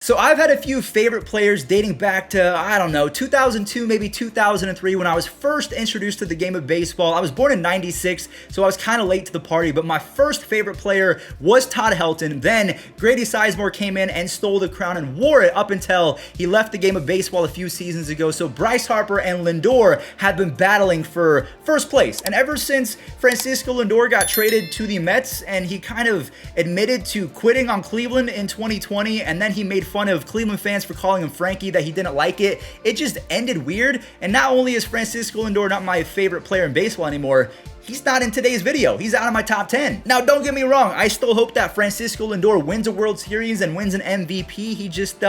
So I've had a few favorite players dating back to, I don't know, 2002, maybe 2003 when I was first introduced to the game of baseball. I was born in 96, so I was kind of late to the party, but my first favorite player was Todd Helton. Then Grady Sizemore came in and stole the crown and wore it up until he left the game of baseball a few seasons ago. So Bryce Harper and Lindor have been battling for first place. And ever since Francisco Lindor got traded to the Mets and he kind of admitted to quitting on Cleveland in 2020, and then he made fun of Cleveland fans for calling him Frankie, that he didn't like it. It just ended weird. And not only is Francisco Lindor not my favorite player in baseball anymore, he's not in today's video. He's out of my top 10. Now, don't get me wrong. I still hope that Francisco Lindor wins a World Series and wins an MVP. He just,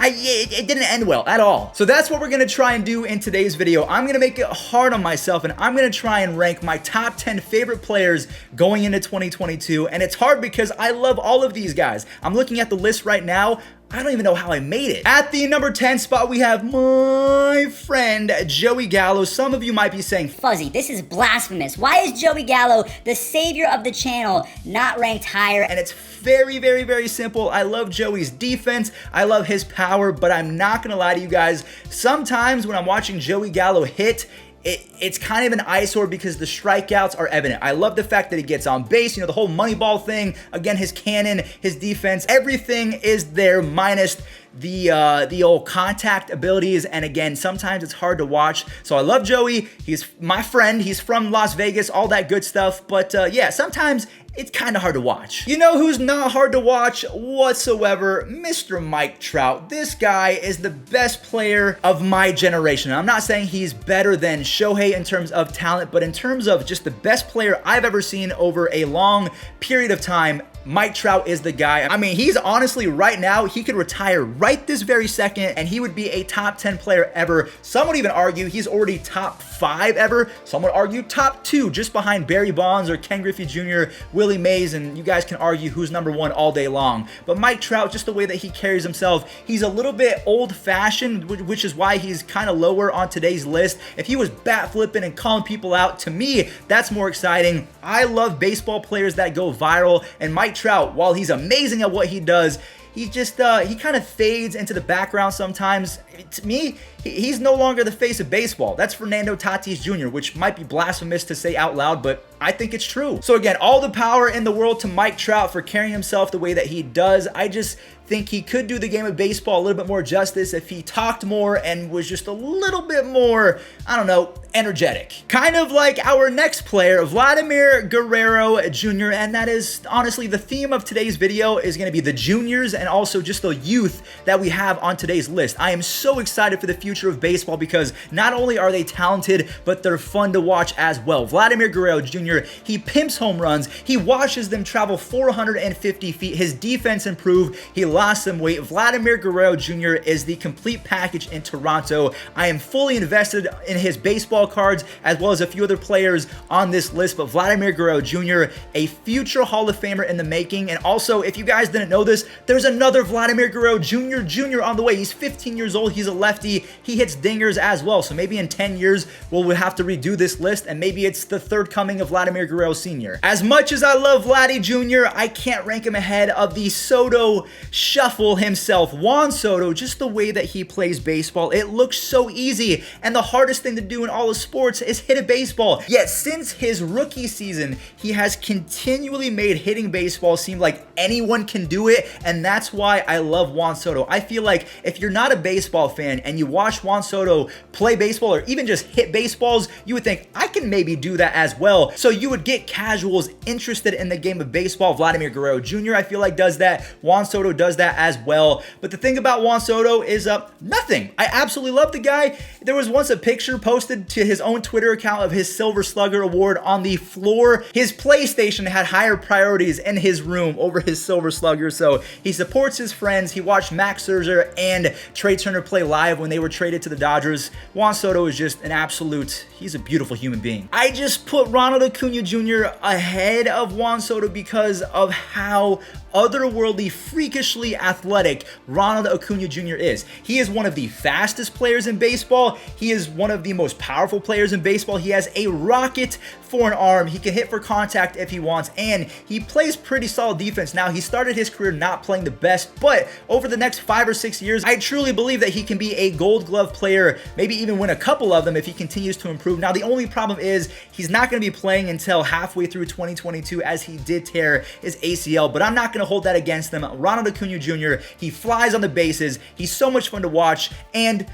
it didn't end well at all. So that's what we're gonna try and do in today's video. I'm gonna make it hard on myself and I'm gonna try and rank my top 10 favorite players going into 2022. And it's hard because I love all of these guys. I'm looking at the list right now. I don't even know how I made it. At the number 10 spot, we have my friend, Joey Gallo. Some of you might be saying, Fuzzy, this is blasphemous. Why is Joey Gallo, the savior of the channel, not ranked higher? And it's very, very, very simple. I love Joey's defense. I love his power, but I'm not gonna lie to you guys. Sometimes when I'm watching Joey Gallo hit, it's kind of an eyesore because the strikeouts are evident. I love the fact that he gets on base, you know, the whole Moneyball thing. Again, his cannon, his defense, everything is there minus the old contact abilities. And again, sometimes it's hard to watch. So I love Joey. He's my friend. He's from Las Vegas, all that good stuff. But yeah, sometimes it's kind of hard to watch. You know who's not hard to watch whatsoever? Mr. Mike Trout. This guy is the best player of my generation. I'm not saying he's better than Shohei in terms of talent, but in terms of just the best player I've ever seen over a long period of time, Mike Trout is the guy. I mean, he's honestly right now, he could retire right this very second and he would be a top 10 player ever. Some would even argue he's already top 5 ever. Some would argue top 2 just behind Barry Bonds or Ken Griffey Jr., Willie Mays, and you guys can argue who's number 1 all day long. But Mike Trout, just the way that he carries himself, he's a little bit old-fashioned, which is why he's kind of lower on today's list. If he was bat flipping and calling people out, to me, that's more exciting. I love baseball players that go viral, and Mike Trout, while he's amazing at what he does, he just, he kind of fades into the background sometimes. To me, he's no longer the face of baseball. That's Fernando Tatis Jr., which might be blasphemous to say out loud, but I think it's true. So again, all the power in the world to Mike Trout for carrying himself the way that he does. I just think he could do the game of baseball a little bit more justice if he talked more and was just a little bit more, I don't know, energetic. Kind of like our next player, Vladimir Guerrero Jr., and that is honestly the theme of today's video is going to be the juniors and also just the youth that we have on today's list. I am so excited for the future of baseball because not only are they talented, but they're fun to watch as well. Vladimir Guerrero Jr., he pimps home runs, he watches them travel 450 feet, his defense improved, he lost some weight. Vladimir Guerrero Jr. is the complete package in Toronto. I am fully invested in his baseball cards as well as a few other players on this list, but Vladimir Guerrero Jr., a future Hall of Famer in the making. And also, if you guys didn't know this, there's another Vladimir Guerrero Jr. on the way. He's 15 years old. He's a lefty. He hits dingers as well. So maybe in 10 years, we'll have to redo this list, and maybe it's the third coming of Vladimir Guerrero Sr. As much as I love Vladdy Jr., I can't rank him ahead of the Soto shuffle himself. Juan Soto, just the way that he plays baseball, it looks so easy, and the hardest thing to do in all of sports is hit a baseball. Yet since his rookie season, he has continually made hitting baseball seem like anyone can do it, and that's why I love Juan Soto. I feel like if you're not a baseball fan and you watch Juan Soto play baseball or even just hit baseballs, you would think, I can maybe do that as well. So you would get casuals interested in the game of baseball. Vladimir Guerrero Jr., I feel like, does that. Juan Soto does that as well. But the thing about Juan Soto is nothing. I absolutely love the guy. There was once a picture posted to his own Twitter account of his Silver Slugger award on the floor. His PlayStation had higher priorities in his room over his Silver Slugger. So he supports his friends. He watched Max Scherzer and Trey Turner play live when they were traded to the Dodgers. Juan Soto is just an absolute, he's a beautiful human being. I just put Ronald Acuna Jr. ahead of Juan Soto because of how otherworldly, freakishly athletic Ronald Acuna Jr. is. He is one of the fastest players in baseball. He is one of the most powerful players in baseball. He has a rocket for an arm. He can hit for contact if he wants, and he plays pretty solid defense. Now, he started his career not playing the best, but over the next 5 or 6 years, I truly believe that he can be a Gold Glove player, maybe even win a couple of them if he continues to improve. Now, the only problem is he's not going to be playing until halfway through 2022, as he did tear his ACL, but I'm not going to hold that against him. Ronald Acuna Jr., he flies on the bases. He's so much fun to watch, and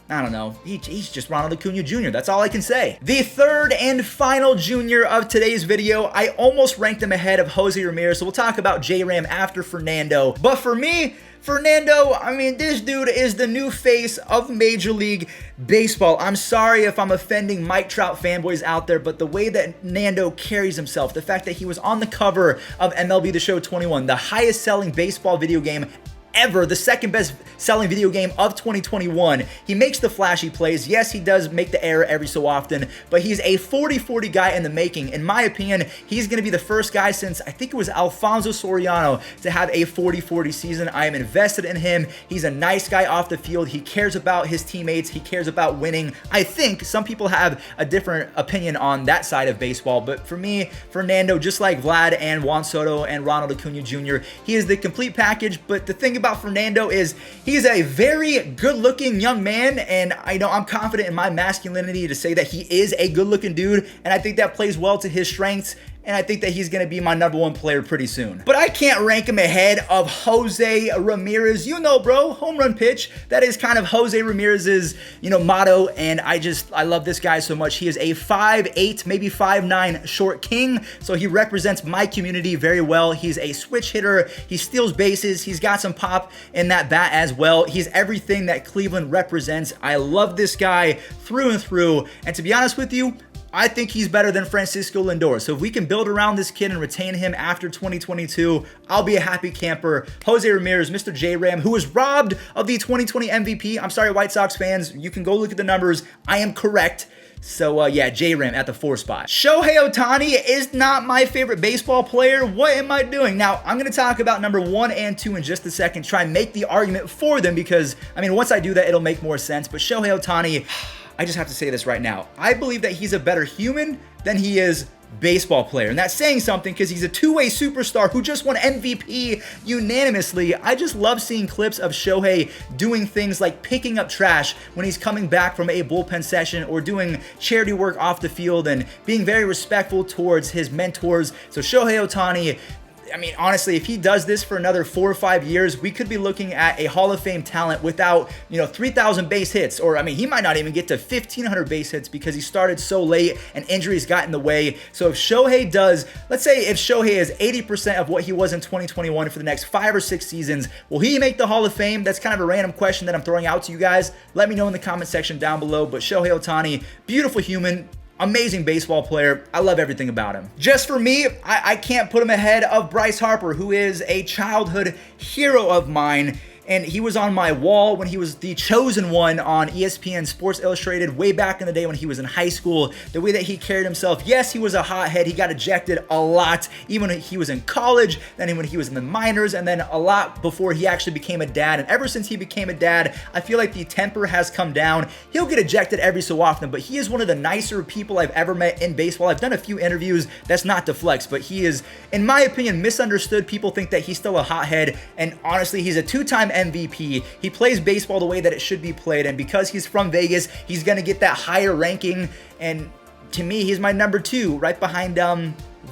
I don't know, he's just Ronald Acuna Jr. That's all I can say. The third and final junior of today's video, I almost ranked him ahead of Jose Ramirez, so we'll talk about J-Ram after Fernando. But for me, Fernando, I mean, this dude is the new face of Major League Baseball. I'm sorry if I'm offending Mike Trout fanboys out there, but the way that Nando carries himself, the fact that he was on the cover of MLB The Show 21, the highest selling baseball video game ever, the second best selling video game of 2021. He makes the flashy plays. Yes, he does make the error every so often, but he's a 40-40 guy in the making. In my opinion, he's going to be the first guy since I think it was Alfonso Soriano to have a 40-40 season. I am invested in him. He's a nice guy off the field. He cares about his teammates. He cares about winning. I think some people have a different opinion on that side of baseball, but for me, Fernando, just like Vlad and Juan Soto and Ronald Acuna Jr., he is the complete package. But the thing about Fernando is he's a very good-looking young man, and I know I'm confident in my masculinity to say that he is a good-looking dude, and I think that plays well to his strengths, and I think that he's going to be my #1 player pretty soon. But I can't rank him ahead of Jose Ramirez. You know, bro, home run pitch. That is kind of Jose Ramirez's, motto, and I love this guy so much. He is a 5'8", maybe 5'9" short king, so he represents my community very well. He's a switch hitter. He steals bases. He's got some pop in that bat as well. He's everything that Cleveland represents. I love this guy through and through, and to be honest with you, I think he's better than Francisco Lindor. So if we can build around this kid and retain him after 2022, I'll be a happy camper. Jose Ramirez, Mr. J-Ram, who was robbed of the 2020 MVP. I'm sorry, White Sox fans. You can go look at the numbers. I am correct. So, yeah, J-Ram at the 4 spot. Shohei Ohtani is not my favorite baseball player. What am I doing? Now, I'm going to talk about #1 and 2 in just a second, try and make the argument for them because, once I do that, it'll make more sense. But Shohei Ohtani, I just have to say this right now. I believe that he's a better human than he is baseball player. And that's saying something because he's a two-way superstar who just won MVP unanimously. I just love seeing clips of Shohei doing things like picking up trash when he's coming back from a bullpen session or doing charity work off the field and being very respectful towards his mentors. So Shohei Ohtani, honestly, if he does this for another 4 or 5 years, we could be looking at a Hall of Fame talent without, 3,000 base hits. Or, he might not even get to 1,500 base hits because he started so late and injuries got in the way. So if Shohei does, let's say if Shohei is 80% of what he was in 2021 for the next 5 or 6 seasons, will he make the Hall of Fame? That's kind of a random question that I'm throwing out to you guys. Let me know in the comment section down below. But Shohei Ohtani, beautiful human, amazing baseball player. I love everything about him. Just for me, I can't put him ahead of Bryce Harper, who is a childhood hero of mine. And he was on my wall when he was the chosen one on ESPN Sports Illustrated way back in the day when he was in high school. The way that he carried himself, yes, he was a hothead. He got ejected a lot, even when he was in college, then when he was in the minors, and then a lot before he actually became a dad. And ever since he became a dad, I feel like the temper has come down. He'll get ejected every so often, but he is one of the nicer people I've ever met in baseball. I've done a few interviews. That's not to flex, but he is, in my opinion, misunderstood. People think that he's still a hothead, and honestly, he's a 2-time MVP. He plays baseball the way that it should be played, and because he's from Vegas, he's gonna get that higher ranking, and to me, he's my #2, right behind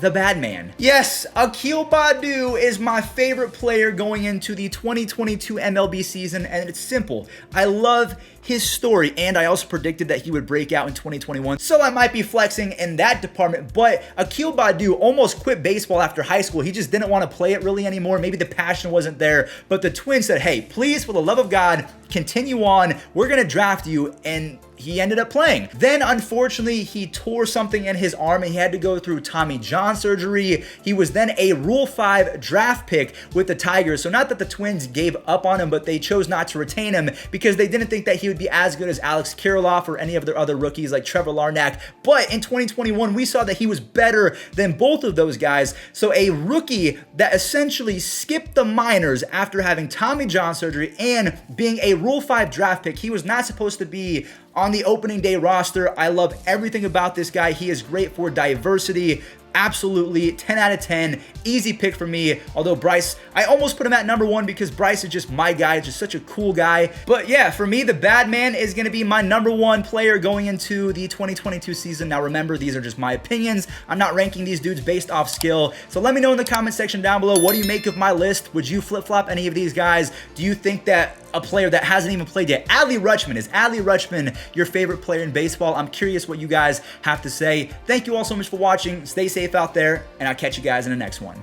the bad man. Yes, AKIL BADDOO is my favorite player going into the 2022 MLB season, and it's simple. I love his story, and I also predicted that he would break out in 2021, so I might be flexing in that department, but AKIL BADDOO almost quit baseball after high school. He just didn't want to play it really anymore. Maybe the passion wasn't there, but the Twins said, hey, please, for the love of God, continue on. We're going to draft you, and he ended up playing. Then, unfortunately, he tore something in his arm and he had to go through Tommy John surgery. He was then a Rule 5 draft pick with the Tigers. So not that the Twins gave up on him, but they chose not to retain him because they didn't think that he would be as good as Alex Kirilloff or any of their other rookies like Trevor Larnach. But in 2021, we saw that he was better than both of those guys. So a rookie that essentially skipped the minors after having Tommy John surgery and being a Rule 5 draft pick, he was not supposed to be on the opening day roster. I love everything about this guy. He is great for diversity. Absolutely 10 out of 10, easy pick for me. Although Bryce, I almost put him at number 1 because Bryce is just my guy, just such a cool guy. But yeah, for me, the bad man is going to be my number 1 player going into the 2022 season. Now remember, these are just my opinions. I'm not ranking these dudes based off skill. So let me know in the comment section down below, what do you make of my list? Would you flip-flop any of these guys? Do you think that a player that hasn't even played yet, Adley Rutschman, is Adley Rutschman your favorite player in baseball? I'm curious what you guys have to say. Thank you all so much for watching. Stay safe out there, and I'll catch you guys in the next one.